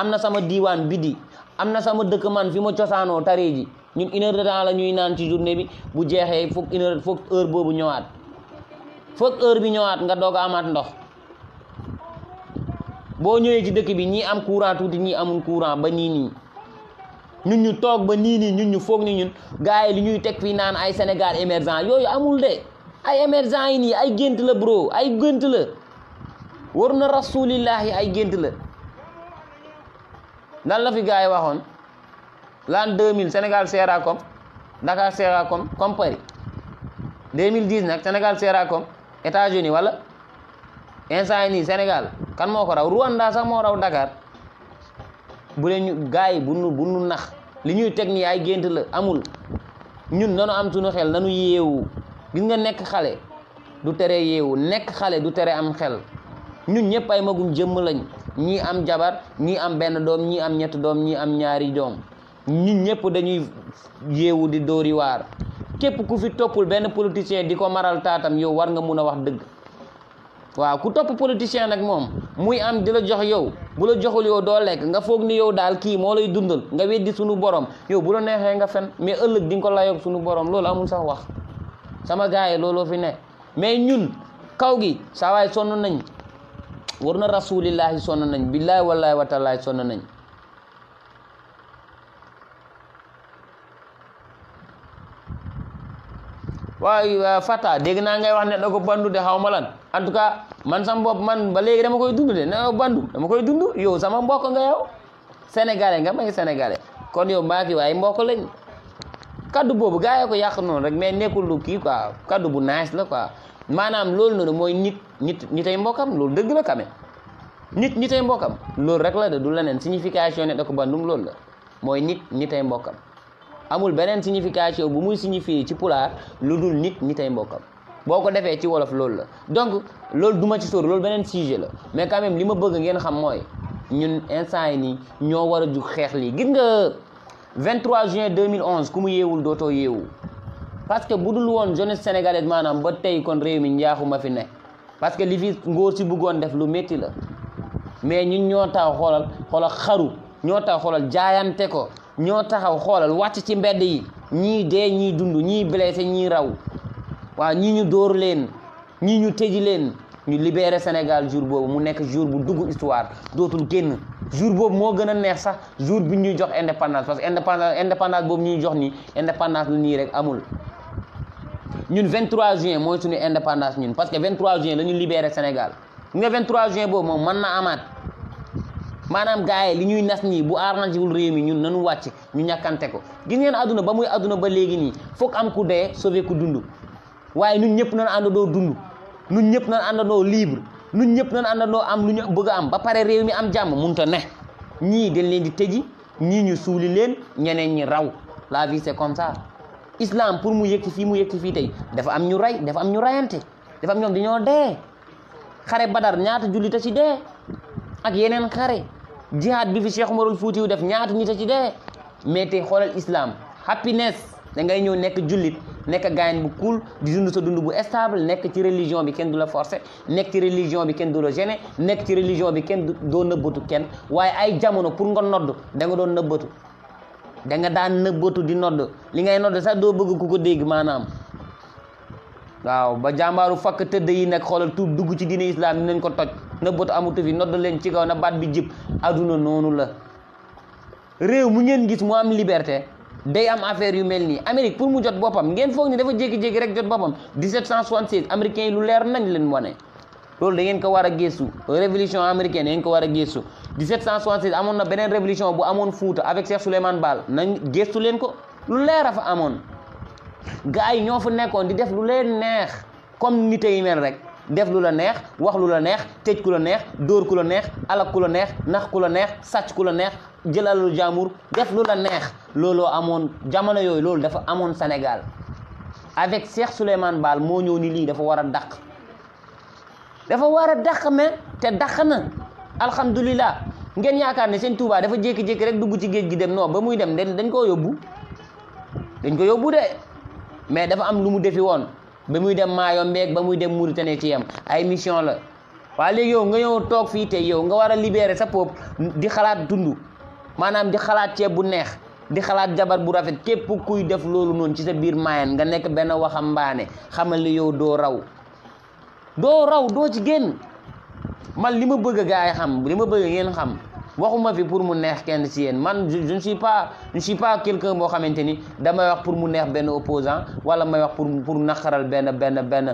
na sama diiwaan bidi am na sama dëkk man fi ma cosaanoo taree ji ñun 1 heure de temps la ñuy naan ci journée bi bu jeexee foog heure boobu ñëwaat foog heure bi ñëwaat nga doog a amaat ndox boo ñëwee ci dëkk bi ñii am courant tuuti ñii amul courant ba nii ñun ñu toog ba nii ñun ñu foog ni ñun gars yi li ñuy teg fii naan ay Sénégal émergent yooyu amul de ay émergent yi nii ay gént la bro ay gént la war na rasulillahi ay gént la lan la fi gars yi waxoon l'an 2000 Sénégal sera comme Dakar sera comme Paris 2010 nag Sénégal sera comme États-Unis wala instant yi nii Sénégal kan moo ko raw Rwanda sax moo raw Dakar bu leen ñu gars yi bu nu nax li ñuy teg nii ay gént la amul ñun nanu am suñu xel nanu yeewu gis nga nekk xale du tere yeewu nekk xale du tere am xel ñun ñëpp ay magum jëmm lañ ñii am jabar ñii am benn doom ñii am ñetti doom ñii am ñaari doom ñun ñëpp dañuy yeewu di dóori waar képp ku fi toppul benn politicien di ko maral taatam yow war nga mun a wax dëgg waaw ku topp politicien nag moom muy am di la jox yow bu la joxul yow doo lekk nga foog ni yow daal kii moo lay dundal nga weddi sunu borom yow bu la neexee nga fen mais ëllëg di nga ko layoog sunu borom loolu amul sax wax sama gars yi looloo fi ne mais ñun kaw gi saa waay sonn nañ war na rasulillahi sonn nañ billahi wallahi wa taala sonn nañ waaye Fata dégg naa ngay wax ne da ko bandu de xaw ma lan en tout cas man sama bopp man ba léegi dama koy dund de ne bandu dama koy dund yow sama mbokk nga yow sénégalais nga may sénégalais kon yow mbaa fi waaye mbokk lañ kaddu boobu gars yi ko yàq noonu rek mais nekkul lu kii quoi kaddu bu nice la quoi maanaam loolu noonu mooy nitay mbokkam loolu dëgg la quand même nitay mbokkam loolu rek la de du leneen signification ne da ko bandum loolu la mooy nitay mbokkam amul beneen signification bu muy signifier ci pulaar lu dul nitay mbokkam boo ko defee ci wolof loolu la donc loolu duma ci sóor loolu beneen sujet la mais quand même li ma bëgg ngeen xam mooy ñun instant yi nii ñoo war a jug xeex lii gis nga 23 juin 2011 ku mu yeewul dootoo yeewu parce que bu dul woon jeunesse sénégalaise maanaam ba tey kon réew mi njaaxuma fi ne parce que li fi ngóor si bëggoon def lu métti la mais ñun ñoo taxaw xoolal xaru ñoo taxaw xoolal jaayante ko ñoo taxaw xoolal wàcc ci mbedd yi ñii dee ñii dund ñii blessé ñii raw waaw ñii ñu dóor leen ñii ñu tëji leen ñu libéré Sénégal jour boobu mu nekk jour bu dugg histoire dootul génn jour boobu moo gën a neex sax jour bi ñuy jox indépendance parce que indépendance boobu ñuy jox nii indépendance lu nii rek amul ñun 23 juin mooy suñu indépendance ñun parce que 23 juin la ñu libéré Sénégal nga 23 juin boobu moom mën na amaat maanaam gars yi li ñuy nas nii bu arrangé wul réew mi ñun nanu wàcc ñu ñàkkante ko gis ngeen àdduna ba muy àdduna ba léegi nii foog am ku dee sauver ku dund waaye ñun ñëpp nañ àndandoo dund ñun ñëpp nañ àndandoo libre ñun ñëpp nañ àndandoo am lu ñu bëgg a am ba pare réew mi am jàmm munta ne ñii dañ leen di tëji ñii ñu suuli leen ñeneen ñi raw la vie c'est comme ça islam pour mu yëg ci fii mu yëg ci fii tey dafa am ñu rey dafa am ñu rayante dafa am ñoom dañoo dee xare Badar ñaata jullit a ci dee ak yeneen xare jihad bi fi Cheikh Umarul Fuutiyu def ñaata nit a ci dee mais tey xoolal islam happiness da ngay ñëw nekk jullit nekk gaayen bu cool di dund sa dund bu stable nekk ci religion bi kenn du la forcer nekk ci religion bi kenn du la gêner nekk ci religion bi kenn doo nëbbatu kenn waaye ay jamono pour nga nodd da nga doon nëbbatu da nga daan nëbbatu di nodd li ngay nodd sax doo bëgg ku ko dégg maanaam waaw ba jàmbaaru fakk tëdd yi nekk xoolal tuub dugg ci diine islam dinañ ko toj nëbbatu amatu fi nodd leen ci kaw na baat bi jib aduna noonu la réew mu ngeen gis mu am liberté day am affaire yu mel nii Amérique pour mu jot boppam ngeen foog ni dafa jékki-jékki rek jot boppam 1776 américains yi lu leer nañ leen wane loolu da ngeen ko war a gëstu révolution américaine da ngeen ko war a gëstu 1776 amoon na beneen révolution bu amoon Fuuta avec Cheikh Souleymane Baal nañ gëstu leen ko lu leer a fa amoon gars yi ñoo fa nekkoon di def lu leen neex comme nit yi mel rek def lu la neex wax lu la neex tëj ku la neex dóor ku la neex alak ku la neex nax ku la neex sàcc ku la neex jëlalu jaamur def lu la neex looloo amoon jamono yooyu loolu dafa amoon Sénégal avec Cheikh Souleymane Baal moo ñëw ni lii dafa war a dàq mais te dàq na alhamdulilah ngeen yaakaar ne seen Touba dafa jékki-jékki rek dugg ci géej gi dem non ba muy dem dañ ko yóbbu de mais dafa am lu mu defi woon ba muy dem Mayombe ba muy dem Mauritanie ci yam ay mission la waaye léegi yow nga ñëw toog fii tey yow nga war a libérer sa peuple di xalaat dund maanaam di xalaat ceeb bu neex di xalaat jabar bu rafet képp kuy def loolu noonu ci sa biir maayan nga nekk benn waxambaane xamal ni yow doo raw doo ci génn man li ma bëgg gaa yi xam li ma bëgg ngeen xam waxuma fi pour mu neex kenn ci yéen man je ne suis pas quelqu'un boo xamante ni damay wax pour mu neex benn opposant wala may wax pour naqaral benn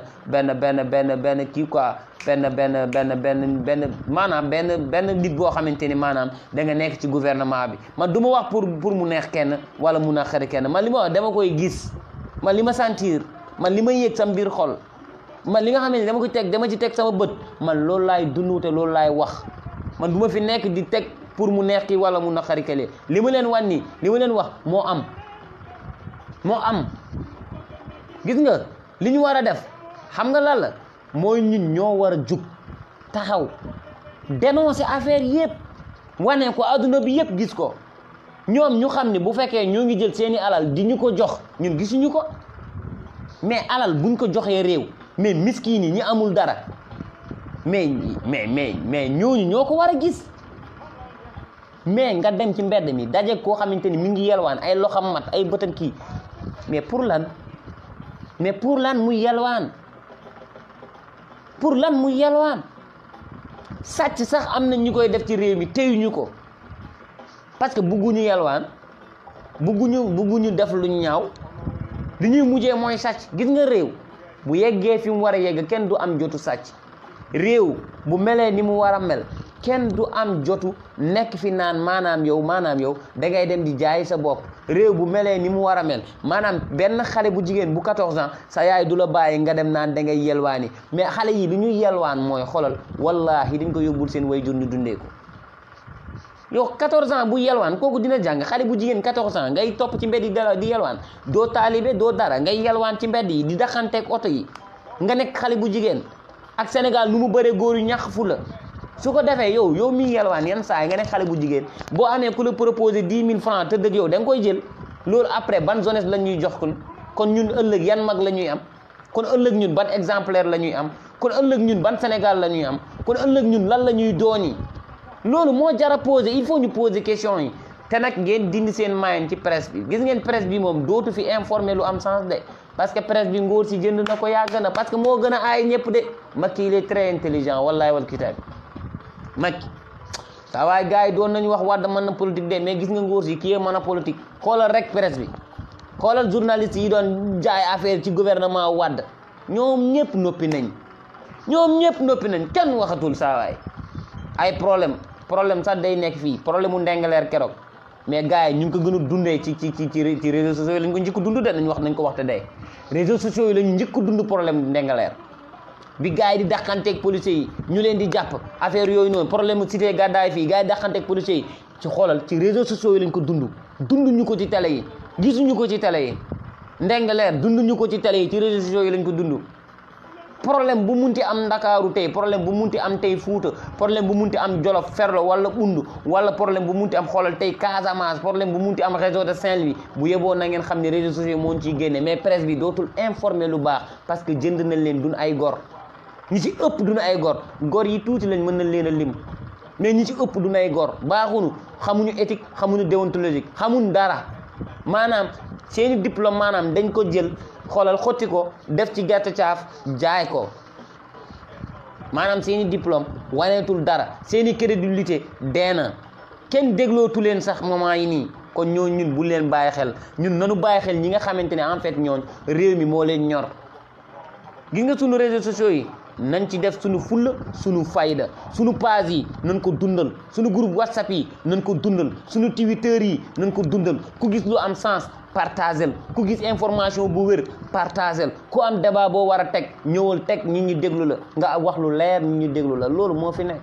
kii quoi benn maanaam benn nit boo xamante ni maanaam da nga nekk ci gouvernement bi man du ma wax pour mu neex kenn wala mu naqari kenn man li ma wax dama koy gis man li ma sentir man li ma yëg sama biir xol man li nga xam ne dama ci teg sama bët man loolu laay dund te loolu laay wax man du ma fi nekk di teg pour mu neex ki wala mu naqari kale li ma leen wan nii li ma leen wax moo am gis nga li ñu war a def xam nga lan la mooy ñun ñoo war a jug taxaw dénoncer affaire yëpp wane ko adduna bi yëpp gis ko ñoom ñu xam ne bu fekkee ñoo ngi jël seeni alal di ñu ko jox ñun gisuñu ko mais alal buñ ko joxee réew mais miskiin yi ñi amul dara mais ñooñu ñoo ko war a gis mais nga dem ci mbedd mi daje koo xamante ni mi ngi yelwaan ay loxam mat ay bëtam kii mais pour lan muy yelwaan sàcc sax am na ñu koy def ci réew mi teyuñu ko parce que bugguñu yelwaan bugguñu def lu ñaaw li ñuy mujjee mooy sàcc gis nga réew bu yeggee fi mu war a yegg kenn du am jotu sàcc réew bu melee ni mu war a mel kenn du am jotu nekk fi naan maanaam yow da ngay dem di jaay sa bopp réew bu melee ni mu war a mel maanaam benn xale bu jigéen bu 14 ans sa yaay du la bàyyi nga dem naan da ngay yelwaani mais xale yi lu ñuy yelwaan mooy xolal wallahi dañ ko yóbbul seen wayjur ñu dundee ko yow 14 ans bu yelwaan kooku dina jàng xale bu jigéen 14 ans ngay topp ci mbedd yi di yelwaan doo taalibe doo dara ngay yelwaan ci mbedd yi di daxanteeg oto yi nga nekk xale bu jigéen ak Sénégal nu mu bëree góor yu ñàkk fu la su ko defee yow mi yelwaan yenn saa yi nga nekk xale bu jigéen boo amee ku la proposé 10 000 francs te dëgg yow da nga koy jël loolu après ban jeunesse la ñuy jox kon ñun ëllëg yan mag la ñuy am kon ëllëg ñun ban exemplaire la ñuy am kon ëllëg ñun ban Sénégal la ñuy am kon ëllëg ñun lan la ñuy dooni loolu moo jara posé il faut ñu poser question yi te nag ngeen dindi seen moyen ci presse bi gis ngeen presse bi moom dootu fi informer lu am sens de parce que presse bi ngóor si jënd na ko yàgg na parce que moo gën a aay ñëpp de Macky il est très intelligent wallahi wal kitaab Macky saa waay gars yi doon nañu wax Wade mën na politique de mais gis nga ngóor si kii mën a politique xoolal rek presse bi xoolal journaliste yi doon jaay affaire ci gouvernement Wade ñoom ñëpp noppi nañ kenn waxatul saa waay ay problème sax day nekk fii problème mu ndengaleer keroog mais gars yi ñu ngi ko gën a dundee ci réseaux sociaux yi lañ ko njëkk dund de nañ ko wax te day réseaux sociaux yi la ñu njëkk dund problème ndengaleer bi gars yi di dàqanteeg policiers yi ñu leen di jàpp affaire yooyu noonu problème mu cité gàddaay fii gars yi dàqanteeg policiers yi ci xoolal ci réseaux sociaux yi lañ ko dund ñu ko ci télé yi gisuñu ko ci télé yi Ndingler dunduñu ko ci télé yi ci réseaux sociaux yi lañ ko dund problème bu munti am Ndakaaru tey problème bu munti am tey Fuuta problème bu munti am Jolof Ferlo wala Undu wala problème bu munti am xoolal tey Casamance problème bu munti am réseau de Saint-Louis bu yeboo na ngeen xam ne réseaux sociaux moo ciy génne mais presse bi dootul informer lu baax parce que jënd nañ leen duñ ay gor ñi ci ëpp duñ ay gor yi tuuti lañ mën nañ leen a lim mais ñi ci ëpp duñ ay gor baaxuñu xamuñu éthique xamuñu déontologique xamuñ dara maanaam seeni diplôme maanaam dañ ko jël xoolal xotti ko def ci gerte caaf jaay ko maanaam seeni diplôme waneetul dara seeni crédibilité deena kenn déglootu leen sax moment yi nii kon ñun bu leen bàyyi xel ñun nanu bàyyi xel ñi nga xamante ne en fait ñooñ réew mi moo leen ñor gis nga sunu réseaux sociaux yi nañ ci def sunu fulla sunu fayda sunu page yi nañ ko dundal sunu groupe WhatsApp yi nañ ko dundal sunu Twitter yi nañ ko dundal ku gis lu am sens partagel ku gis information bu wér partagel ku am débat boo war a teg ñëwal teg nit ñi déglu la nga wax lu leer nit ñi déglu la loolu moo fi nekk.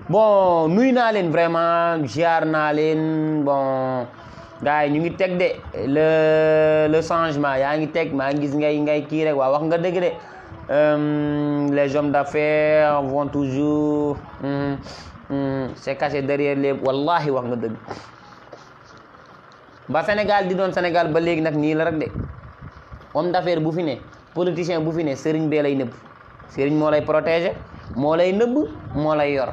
bon nuy naa leen vraiment ziar naa leen bon gars yi ñu ngi teg de le changement yaa ngi teg maa ngi gis ngay kii rek waaw wax nga dëgg de les hommes d'affaires vont toujours se cacher derrière les wallahi wax nga dëgg ba Sénégal di doon Sénégal ba léegi nag nii la rek de homme d'affaires bu fi ne politicien bu fi ne sëriñ bee lay nëbb sëriñ moo lay protéger moo lay nëbb moo lay yor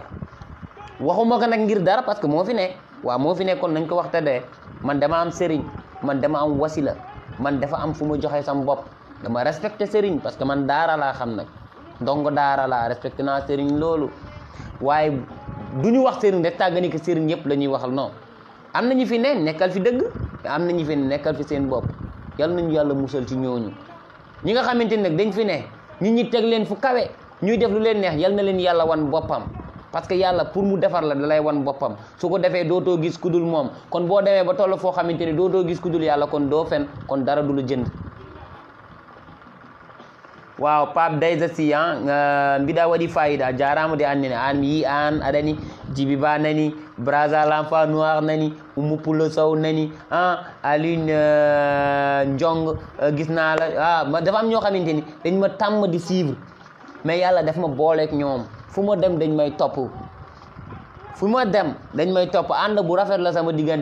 waxuma ko nag ngir dara parce que moo fi ne waaw moo fi nekkoon nañ ko wax te de man dama am sëriñ man dama am wasila man dafa am fu ma joxe sam bopp dama respecté sëriñ parce que man daara laa xam nag ndongo daara laa respecté naa sëriñ loolu waaye du ñu wax sëriñ rek tàggani que sëriñ yëpp la ñuy waxal non am na ñu fi ne nekkal fi dëgg am na ñu fi ne nekkal fi seen bopp yal nañu yàlla musal ci ñooñu ñi nga xamante ne nag dañ fi ne nit ñi teg leen fu kawe ñuy def lu leen neex yal na leen yàlla wan boppam parce que yàlla pour mu defar la da lay wan boppam su ko defee dootoo gis ku dul moom kon boo demee ba toll foo xamante ni dootoo gis ku dul yàlla kon doo fen kon dara du la jënd waaw Pape Daysa Sy mbiɗa waɗi fayida jarama de annene an yi an aɗani Djiby Ba nani Braza l'enfant noir nani Oumou Poulo Sow nani Aline Ndiong gis naa la dafa am ñoo xamante ni dañ ma tàmm di suivre mais yàlla daf ma booleeg ñoom fu ma dem dañ may topp ànd bu rafet la sama diggante